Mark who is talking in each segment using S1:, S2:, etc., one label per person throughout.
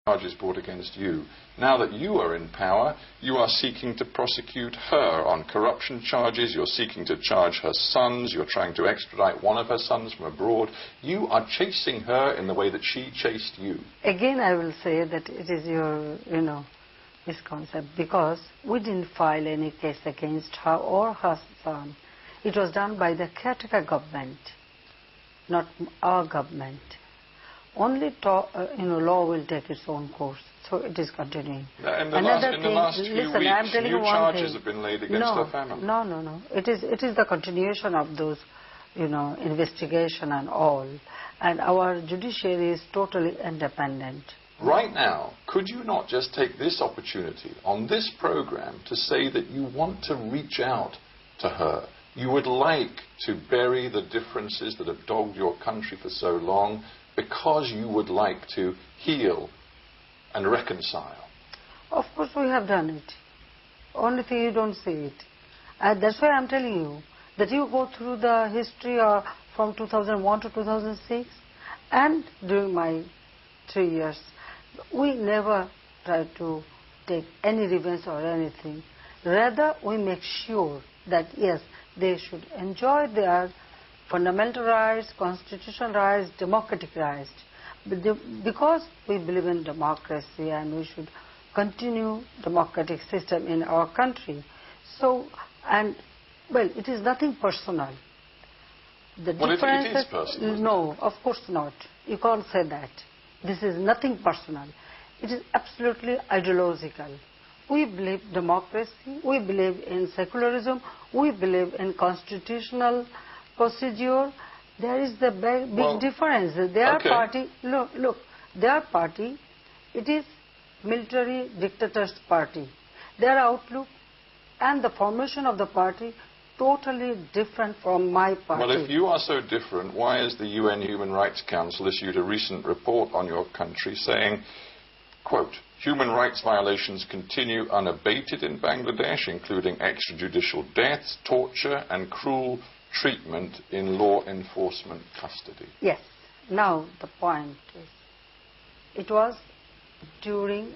S1: charges brought against you. Now that you are in power, you are seeking to prosecute her on corruption charges. You're seeking to charge her sons. You're trying to extradite one of her sons from abroad. You are chasing her in the way that she chased you.
S2: Again, I will say that it is your, misconcept, because we didn't file any case against her or her son. It was done by the caretaker government, not our government. Only law will take its own course, so it is continuing.
S1: In the last few weeks, new charges have been laid against her family.
S2: No. It is the continuation of those, investigation and all. And our judiciary is totally independent.
S1: Right now, could you not just take this opportunity on this program to say that you want to reach out to her? You would like to bury the differences that have dogged your country for so long, because you would like to heal and reconcile.
S2: Of course we have done it. Only thing you don't see it. And that's why I'm telling you that you go through the history from 2001 to 2006 and during my 3 years. We never try to take any revenge or anything. Rather, we make sure that, yes, they should enjoy their fundamental rights, constitutional rights, democratic rights. Because we believe in democracy and we should continue democratic system in our country. So, it is nothing personal. The difference
S1: it is personal.
S2: No, of course not. You can't say that. This is nothing personal. It is absolutely ideological. We believe democracy, we believe in secularism, we believe in constitutional procedure. There is the big difference. Their party, look, their party, it is military dictator's party. Their outlook and the formation of the party totally different from my party.
S1: Well, if you are so different, why has the UN Human Rights Council issued a recent report on your country saying, quote, human rights violations continue unabated in Bangladesh, including extrajudicial deaths, torture and cruel treatment in law enforcement custody?
S2: Yes. Now the point is, it was during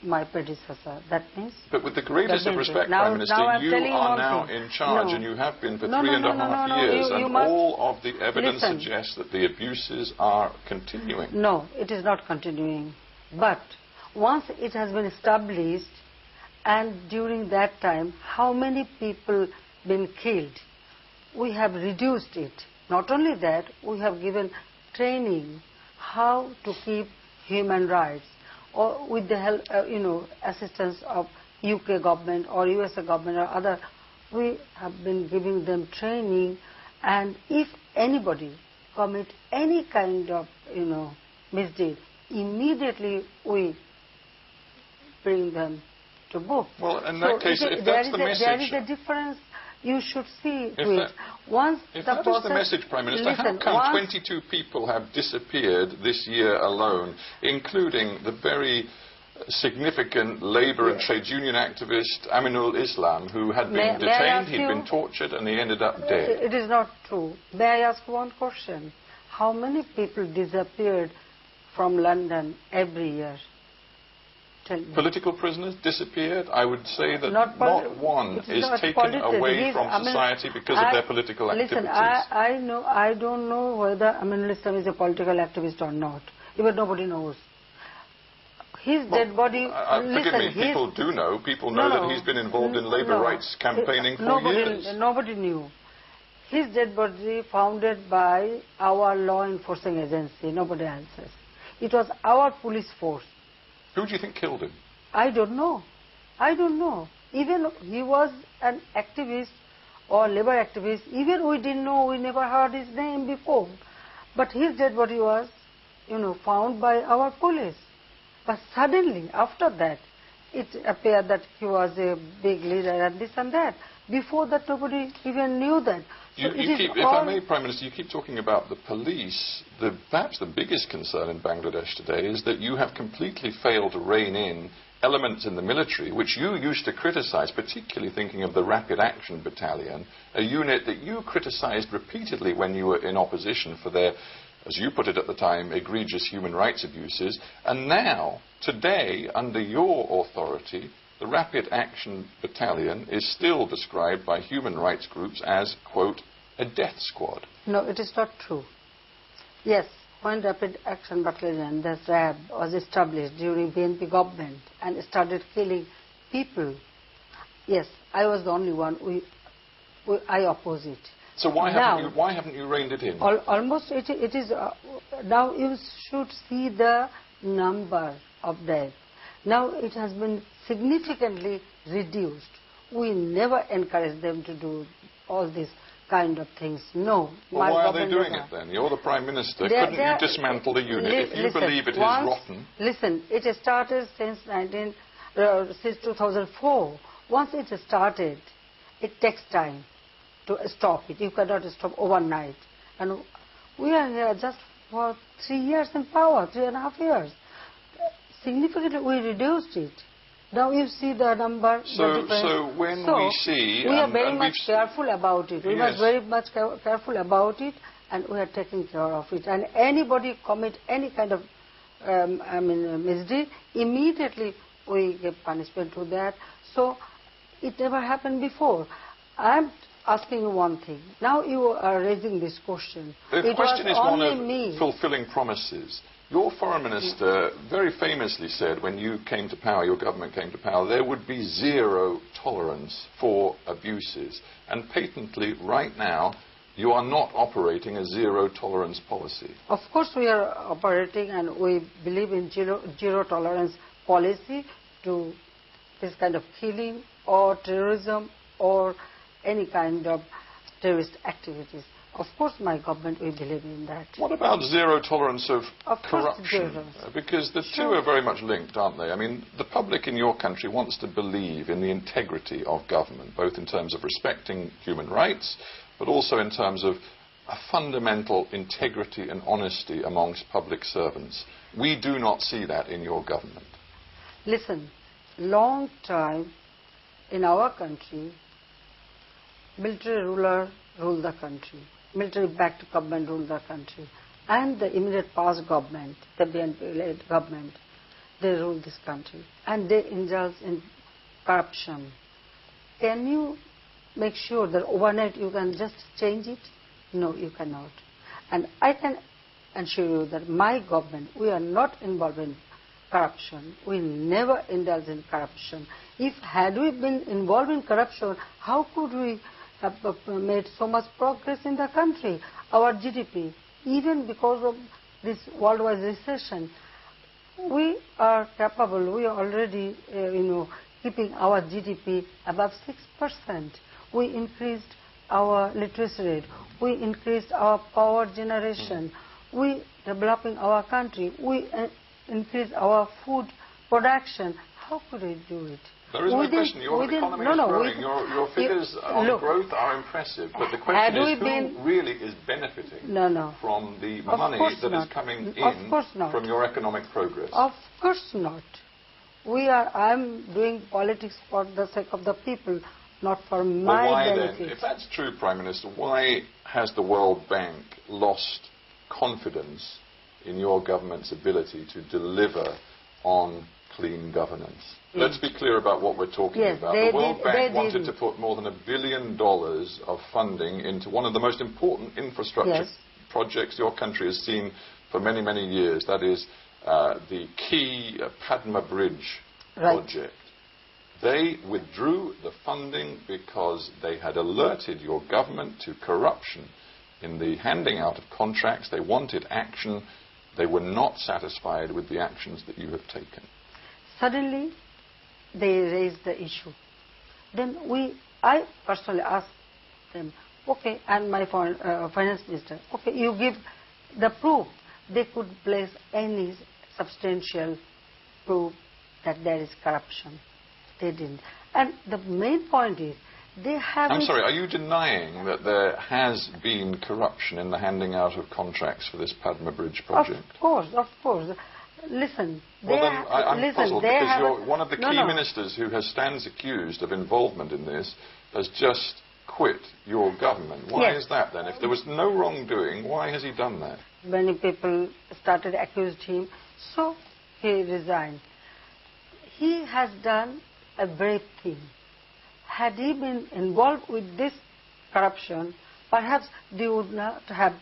S2: my predecessor. That means...
S1: But with the greatest of respect, Prime Minister, you are now in charge and you have been for 3.5 years, and all of the evidence suggests that the abuses are continuing.
S2: No, it is not continuing. But once it has been established, and during that time, how many people been killed? We have reduced it. Not only that, we have given training how to keep human rights, or with the help, assistance of UK government or USA government or other. We have been giving them training, and if anybody commit any kind of, misdeed, immediately we bring them to book.
S1: Well, in that case, if that's the message...
S2: There is a difference. You should see to it.
S1: If that is the message, Prime Minister, how come 22 people have disappeared this year alone, including the very significant labour and trade union activist Aminul Islam, who had been detained, he'd been tortured, and he ended up dead?
S2: It is not true. May I ask one question? How many people disappeared from London every year?
S1: Political prisoners disappeared? I would say that not one is taken away from society because of their political activities.
S2: Listen, I don't know whether Aminul Islam is a political activist or not. Even nobody knows. His dead body...
S1: forgive me, people do know. People know that he's been involved in labour rights campaigning for years.
S2: Nobody knew. His dead body founded by our law enforcing agency, nobody else's. It was our police force.
S1: Who do you think killed him?
S2: I don't know. I don't know. Even he was an activist or labor activist. Even we didn't know, we never heard his name before. But his dead body was, found by our police. But suddenly, after that, it appeared that he was a big leader and this and that. Before that, nobody even knew that. So
S1: if I may, Prime Minister, you keep talking about the police. Perhaps the biggest concern in Bangladesh today is that you have completely failed to rein in elements in the military which you used to criticise, particularly thinking of the Rapid Action Battalion, a unit that you criticised repeatedly when you were in opposition for their as you put it at the time, egregious human rights abuses. And now, today, under your authority, the Rapid Action Battalion is still described by human rights groups as, quote, a death squad.
S2: No, it is not true. Yes, when Rapid Action Battalion, the RAB, was established during BNP government and started killing people, yes, I was the only one. I oppose it.
S1: So why haven't you reined it in?
S2: Almost it is now you should see the number of deaths. Now it has been significantly reduced. We never encourage them to do all these kind of things. No.
S1: Well, why are they doing it then? You're the Prime Minister. Couldn't you dismantle the unit if you believe it is rotten?
S2: Listen, it started since 2004. Once it started, it takes time to stop it. You cannot stop overnight. And we are here just for 3 years in power, 3.5 years. Significantly, we reduced it. Now you see the number.
S1: So when we see...
S2: we are very much careful about it. We must very much careful about it, and we are taking care of it. And anybody commit any kind of misdeed, immediately we give punishment to that. So it never happened before. I'm asking you one thing. Now you are raising this question.
S1: The question is one of fulfilling promises. Your foreign minister very famously said when you came to power, your government came to power, there would be zero tolerance for abuses. And patently, right now, you are not operating a zero tolerance policy.
S2: Of course we are operating, and we believe in zero tolerance policy to this kind of killing or terrorism or any kind of terrorist activities. Of course, my government will believe in that.
S1: What about zero tolerance of corruption?
S2: Course,
S1: because the two are very much linked, aren't they? I mean, the public in your country wants to believe in the integrity of government, both in terms of respecting human rights, but also in terms of a fundamental integrity and honesty amongst public servants. We do not see that in your government.
S2: Listen, long time in our country, military ruler ruled the country. Military-backed government ruled the country. And the immediate past government, the BNP-led government, they rule this country. And they indulge in corruption. Can you make sure that overnight you can just change it? No, you cannot. And I can assure you that my government, we are not involved in corruption. We never indulge in corruption. Had we been involved in corruption, how could we have made so much progress in the country? Our GDP, even because of this worldwide recession, we are capable, we are already, keeping our GDP above 6%. We increased our literacy rate. We increased our power generation. We developing our country. We increased our food production. How could we do it?
S1: There is no question. Your economy is growing. Your figures on growth are impressive. But the question is who really is benefiting from the money that is coming in from your economic progress?
S2: Of course not. I'm doing politics for the sake of the people, not for my benefit.
S1: Then, if that's true, Prime Minister, why has the World Bank lost confidence in your government's ability to deliver on clean governance? Let's be clear about what we're talking about. The World Bank wanted to put more than $1 billion of funding into one of the most important infrastructure projects your country has seen for many, many years. That is the key Padma Bridge project. They withdrew the funding because they had alerted your government to corruption in the handing out of contracts. They wanted action. They were not satisfied with the actions that you have taken.
S2: Suddenly, they raised the issue. Then I personally asked them, okay, and my finance minister, okay, you give the proof. They could place any substantial proof that there is corruption. They didn't. And the main point is, they have...
S1: I'm sorry, are you denying that there has been corruption in the handing out of contracts for this Padma Bridge project?
S2: Of course. Listen,
S1: I'm puzzled because you're one of the key ministers who stands accused of involvement in this has just quit your government. Why is that then? If there was no wrongdoing, why has he done that?
S2: many people started accused him, so he resigned. He has done a brave thing. Had he been involved with this corruption, perhaps they would not have,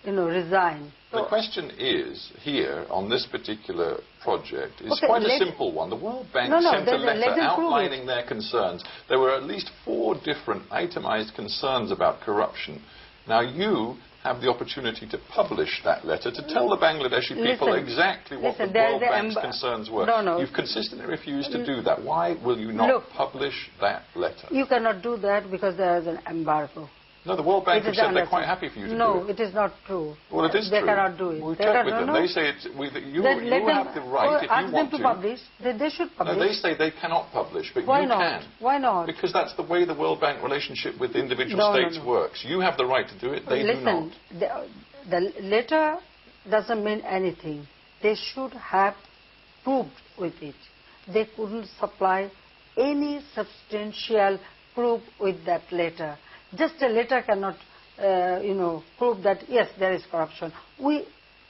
S2: resigned.
S1: The question is, here, on this particular project, is quite a simple one. The World Bank sent a letter outlining their concerns. There were at least 4 different itemized concerns about corruption. Now, you have the opportunity to publish that letter, to tell the Bangladeshi people exactly what the World Bank's concerns were. You've consistently refused to do that. Why will you not publish that letter?
S2: You cannot do that because there is an embargo.
S1: No, the World Bank have said they're quite happy for you to do it.
S2: No, it is not true.
S1: Well, it is
S2: true.
S1: They
S2: cannot do it.
S1: We've checked with them. They say you have the right, if you want
S2: to publish. They should publish.
S1: No, they say they cannot publish, but
S2: Why
S1: you
S2: not?
S1: can.
S2: Why not?
S1: Because that's the way the World Bank relationship with individual states works. You have the right to do it, they do not.
S2: The letter doesn't mean anything. They should have proved with it. They couldn't supply any substantial proof with that letter. Just a letter cannot, prove that, yes, there is corruption.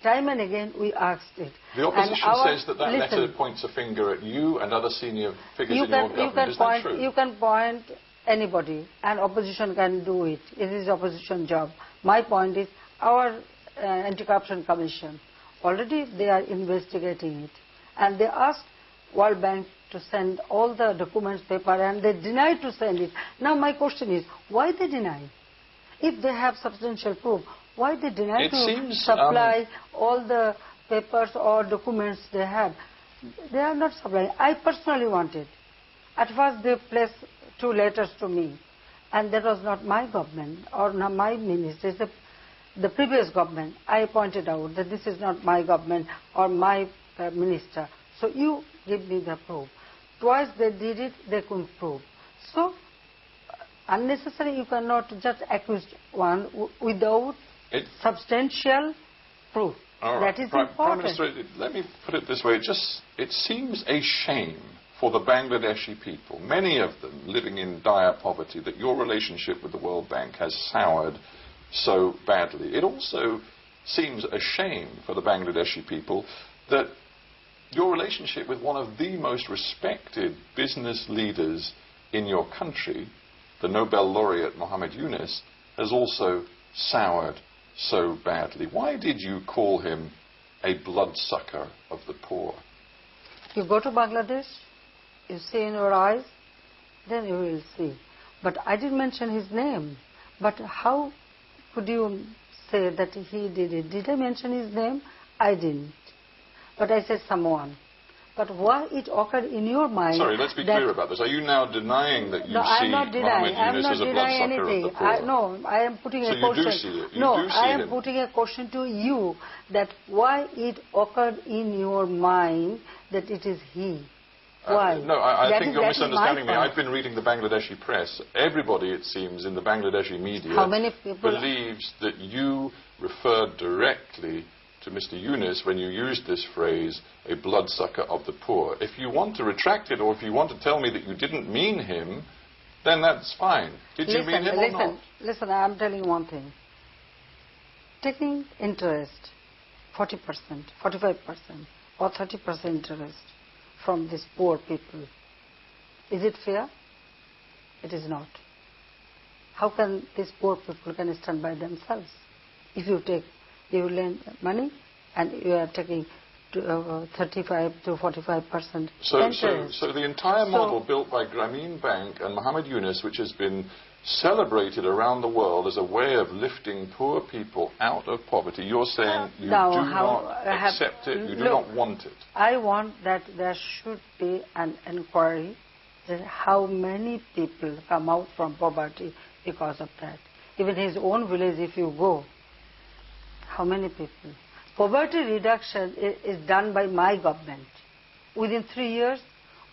S2: Time and again, we asked it.
S1: The opposition says that letter points a finger at you and other senior figures in your government. Is that true?
S2: You can point anybody, and opposition can do it. It is opposition job. My point is, our Anti-Corruption Commission, already they are investigating it. And they asked World Bank to send all the documents, paper, and they denied to send it. Now my question is, why they deny? If they have substantial proof, why they deny to supply all the papers or documents they have? They are not supplying. I personally wanted. At first they placed 2 letters to me, and that was not my government or not my minister. It's the previous government. I pointed out that this is not my government or my minister. So you give me the proof. Twice they did it, they couldn't prove. So, unnecessary, you cannot just accuse one without substantial proof.
S1: All right.
S2: That is important.
S1: Prime Minister, let me put it this way. It seems a shame for the Bangladeshi people, many of them living in dire poverty, that your relationship with the World Bank has soured so badly. It also seems a shame for the Bangladeshi people that your relationship with one of the most respected business leaders in your country, the Nobel laureate Muhammad Yunus, has also soured so badly. Why did you call him a bloodsucker of the poor?
S2: You go to Bangladesh, you see in your eyes, then you will see. But I didn't mention his name. But how could you say that he did it? Did I mention his name? I didn't. But I said someone. But why it occurred in your mind...
S1: Sorry, let's be clear about this. Are you now denying that you see Muhammad Yunus as a bloodsucker of the poor?
S2: No, I am putting a question.
S1: So you do see it?
S2: I am putting a question to you that why it occurred in your mind that it is he. Why?
S1: No, I think you're misunderstanding me. I've been reading the Bangladeshi press. Everybody, it seems, in the Bangladeshi media believes that you referred directly to Mr. Yunus when you used this phrase, a bloodsucker of the poor. If you want to retract it, or if you want to tell me that you didn't mean him, then that's fine. Did you mean him or not?
S2: Listen, I'm telling you one thing. Taking interest, 40%, 45%, or 30% interest from these poor people, is it fair? It is not. How can these poor people can stand by themselves? If you lend money and you are taking 35 to 45% interest.
S1: So the entire model built by Grameen Bank and Muhammad Yunus, which has been celebrated around the world as a way of lifting poor people out of poverty, you're saying you do not accept it, you do not want it.
S2: I want that there should be an inquiry that how many people come out from poverty because of that. Even his own village, if you go, how many people? Poverty reduction is done by my government. Within 3 years,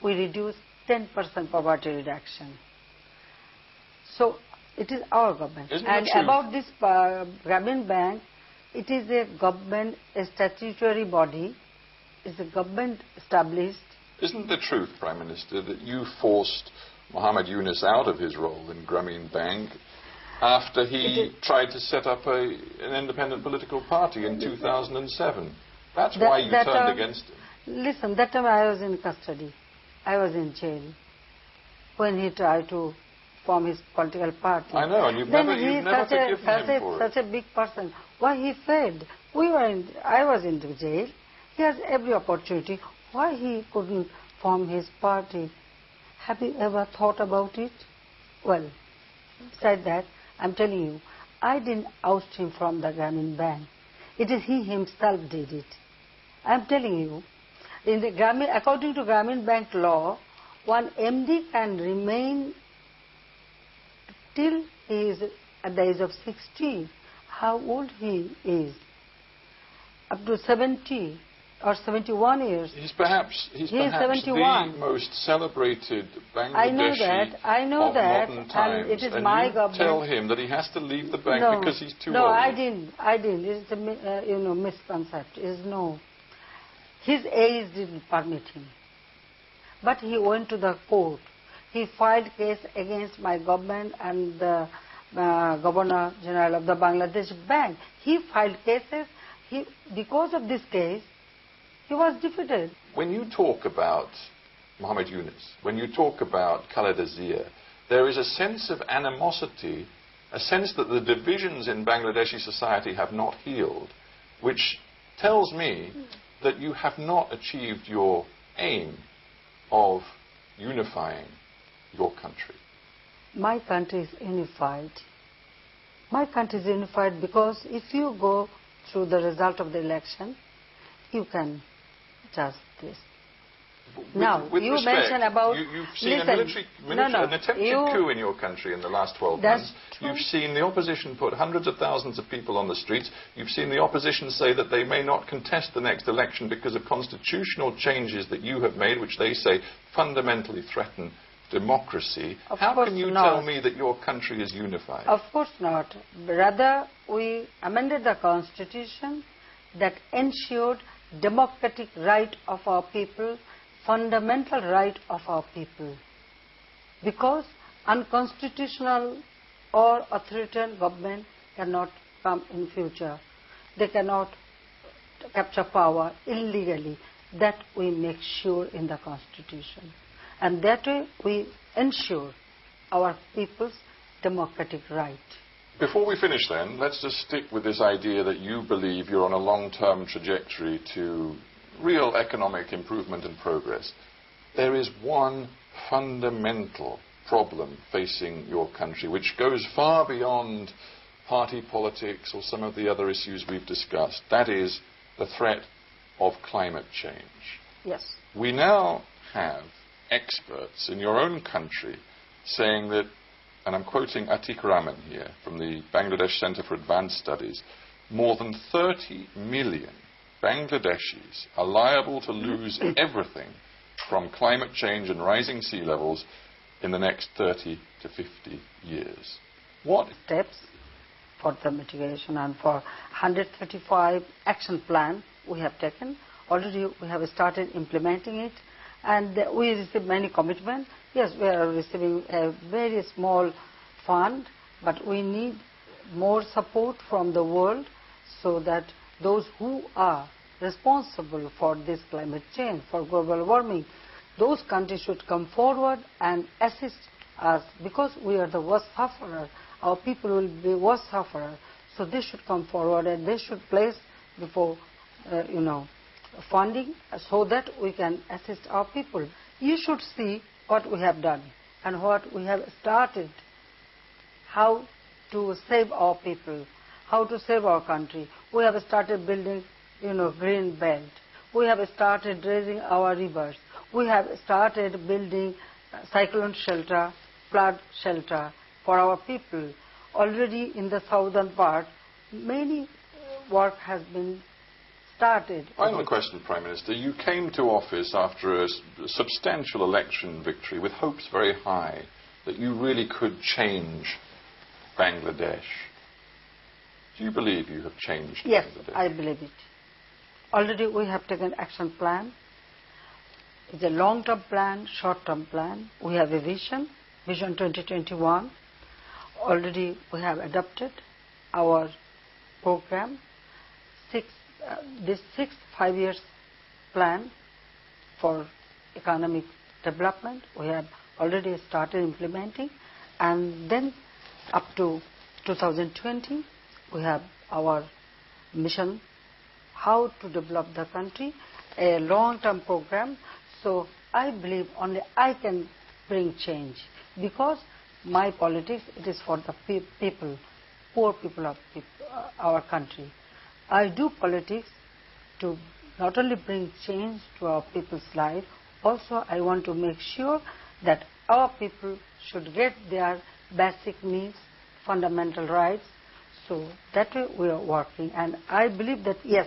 S2: we reduced 10% poverty reduction. So, it is our government. And about this Grameen Bank, it is a government, a statutory body. It's a government established.
S1: Isn't the truth, Prime Minister, that you forced Muhammad Yunus out of his role in Grameen Bank after he tried to set up an independent political party in 2007. That's why you turned against him.
S2: Listen, that time I was in custody. I was in jail when he tried to form his political party.
S1: I know, and you've never forgiven him for
S2: such a big person. Why he failed? I was in the jail. He has every opportunity. Why he couldn't form his party? Have you ever thought about it? Well, besides that, I'm telling you, I didn't oust him from the Grameen Bank. It is he himself did it. I'm telling you, according to Grameen Bank law, one MD can remain till he is at the age of 60. How old he is? Up to 70 or 71 years.
S1: He's perhaps
S2: 71.
S1: The most celebrated Bangladeshi
S2: I know
S1: of
S2: that,
S1: modern times.
S2: and it is my government.
S1: Tell him that he has to leave the bank because he's too old.
S2: No, I didn't. It's a misconception. His age didn't permit him. But he went to the court. He filed case against my government and the Governor General of the Bangladesh Bank. He filed cases. Because of this case, he was defeated.
S1: When you talk about Muhammad Yunus, when you talk about Khaleda Zia, there is a sense of animosity, a sense that the divisions in Bangladeshi society have not healed, which tells me that you have not achieved your aim of unifying your country.
S2: My country is unified. My country is unified because if you go through the result of the election, you can judge this.
S1: With
S2: you
S1: respect,
S2: mentioned about...
S1: You've seen an attempted coup in your country in the last 12 months.
S2: True.
S1: You've seen the opposition put hundreds of thousands of people on the streets. You've seen the opposition say that they may not contest the next election because of constitutional changes that you have made, which they say fundamentally threaten democracy. How can you tell me that your country is unified?
S2: Of course not. Rather, we amended the constitution that ensured democratic right of our people, fundamental right of our people. Because unconstitutional or authoritarian government cannot come in future. They cannot capture power illegally. That we make sure in the constitution. And that way we ensure our people's democratic right.
S1: Before we finish then, let's just stick with this idea that you believe you're on a long-term trajectory to real economic improvement and progress. There is one fundamental problem facing your country which goes far beyond party politics or some of the other issues we've discussed. That is the threat of climate change.
S2: Yes.
S1: We now have experts in your own country saying that, and I'm quoting Atik Rahman here from the Bangladesh Center for Advanced Studies, more than 30 million Bangladeshis are liable to lose everything from climate change and rising sea levels in the next 30 to 50 years. What
S2: steps for the mitigation and for 135 action plan we have taken? Already we have started implementing it, and we received many commitments. Yes, we are receiving a very small fund, but we need more support from the world so that those who are responsible for this climate change, for global warming, those countries should come forward and assist us, because we are the worst sufferer. Our people will be worst sufferer. So they should come forward and they should place before, funding so that we can assist our people. You should see what we have done and what we have started, how to save our people, how to save our country. We have started building, green belt. We have started raising our rivers. We have started building cyclone shelter, flood shelter for our people. Already in the southern part, many work has been started.
S1: Final question, Prime Minister. You came to office after a substantial election victory with hopes very high that you really could change Bangladesh. Do you believe you have changed
S2: Yes,
S1: Bangladesh?
S2: I believe it. Already we have taken action plan. It's a long-term plan, short-term plan. We have a vision 2021. already we have adopted our program, this sixth 5 years plan for economic development. We have already started implementing, and then up to 2020 we have our mission how to develop the country, a long-term program. So I believe only I can bring change, because my politics, it is for the people, poor people of our country. I do politics to not only bring change to our people's life, also I want to make sure that our people should get their basic needs, fundamental rights. So that way we are working, and I believe that yes,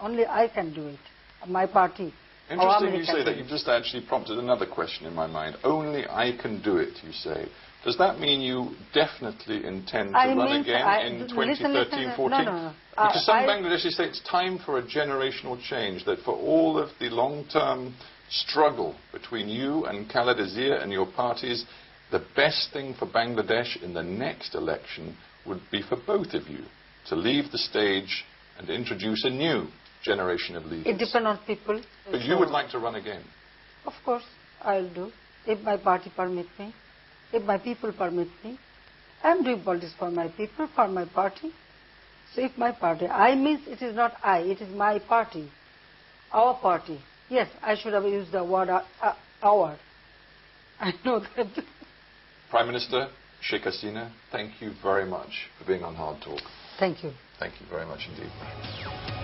S2: only I can do it. My party.
S1: Interesting you say that. You've just actually prompted another question in my mind. Only I can do it, you say. Does that mean you definitely intend to run again in 2013-14?
S2: No.
S1: Because some Bangladeshis say it's time for a generational change, that for all of the long-term struggle between you and Khaled Azir and your parties, the best thing for Bangladesh in the next election would be for both of you to leave the stage and introduce a new generation of leaders.
S2: It depends on people.
S1: But you would like to run again?
S2: Of course, I'll do, if my party permit me, if my people permit me. I'm doing politics for my people, for my party. So if my party, I means it is not I, it is my party, our party. Yes, I should have used the word our. I know that.
S1: Prime Minister Sheikh Hasina, thank you very much for being on Hard Talk.
S2: Thank you.
S1: Thank you very much indeed.